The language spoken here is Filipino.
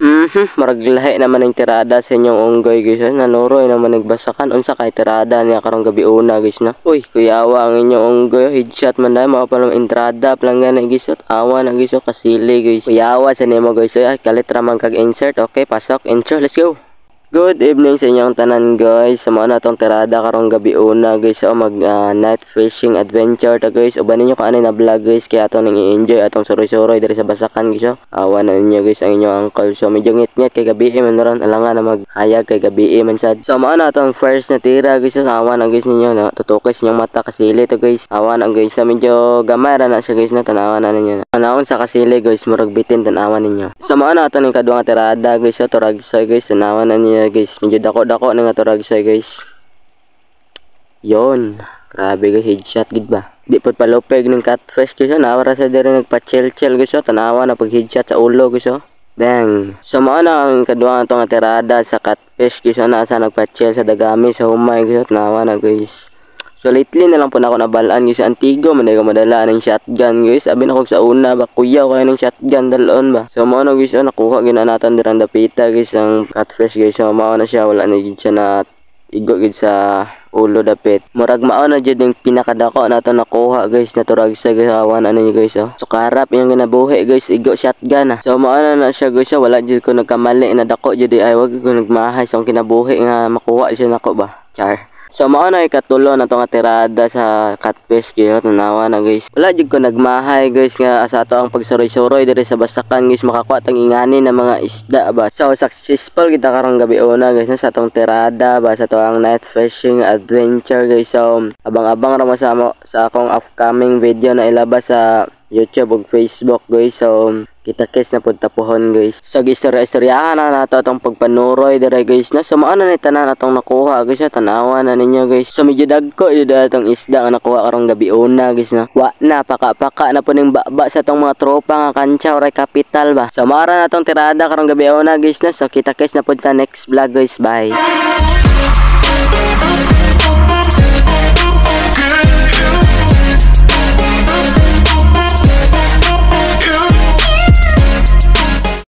Marag lahi naman ng tirada sa inyong unggoy guys. Nanuroy naman nagbasakan unsa kay tirada niya karong gabi una guys na. Uy, kuyawa ang inyong unggoy, headshot man dai mao pa lang entrada planggan guys. Awa na guys kasili guys. Kuyawa sa nimo guys. Kalitra man kag insert. Okay, pasok intro, let's go. Good evening sa inyong tanan guys. Sa mga natong tirada karong gabi una guys. Mag night fishing adventure ta guys. Uban ninyo kaanay na vlog guys. Kaya atong nang i-enjoy atong suroy-suroy diri sa basakan guys. Awa na ninyo guys ang inyong uncle. So medyo ngit-ngit kay gabi man ron. Alangan na maghayag kay gabi man sad. So mga natong first na tira guys. Awa na guys ninyo na tutukis inyong mata kasili to guys. Awa na guys. So medyo gamay ra na siya guys na tanawa na ninyo. Tanawon sa kasili guys. Murag bitin tanawa ninyo. So mga natong ikaduhang tirada guys. Turag sa guys. Tanawa na ninyo guys, medyo dako-dako na nga turag sa guys. Yon, grabe guys, headshot gid ba. Di pud palupeg ng catfish guys. Nawara sa diri nagpa-chill-chill guys. Tanawa na pag headshot sa ulo guys. Bang. So mao na ang kaduha natong tirada sa catfish guys. Nasa nagpa-chill sa dagami sa humay guys. Tanawa na guys. So lately na lang po na ako nabalaan guys. Antigo man ko madala ng shotgun guys. Sabi na ko sa una ba kuyaw kaya ng shotgun dalon ba. So mao na guys nakuha ginanatan dirang dapita guys ang catfish guys. So mao na siya wala na gid siya na igo gid sa ulo dapit. Murag mao na jud yung pinakadako nato nakuha guys na turag sa guys. Awan ano niyo guys. So karap yung ginabuhi guys igo shotgun. So mao na siya guys. Wala jud ko nagkamali na dako jud ay wag ko nagmahay sa kinabuhi nga makuha siya nako ba. Char. So mao na ikatulo na tong tirada sa catfish guys. Tanawa na guys. Wala jud ko nagmahay guys nga sa ato ang pagsuroy-suroy diri sa basakan guys makakuha tang ingani ng mga isda ba. So successful kita karong gabi una guys sa atong tirada ba sa atong night fishing adventure guys. So abang-abang ra mo sa akong upcoming video na ilabas sa YouTube ug Facebook guys. So kita-kits na pud tapuhon guys. So gistorya-istoryahan na nato atong pagpanuroy diri guys na. So mao na ni tanan atong nakuha guys. Tanawa na ninyo guys. So medyo dagko yun atong isda nga nakuha karong gabi una guys na. Wa na paka-paka na po ning baba sa atong mga tropa nga kantsa oray kapital ba. So mao ra natong tirada karong gabi una guys na. So kita-kits na pud ta next vlog guys. Bye.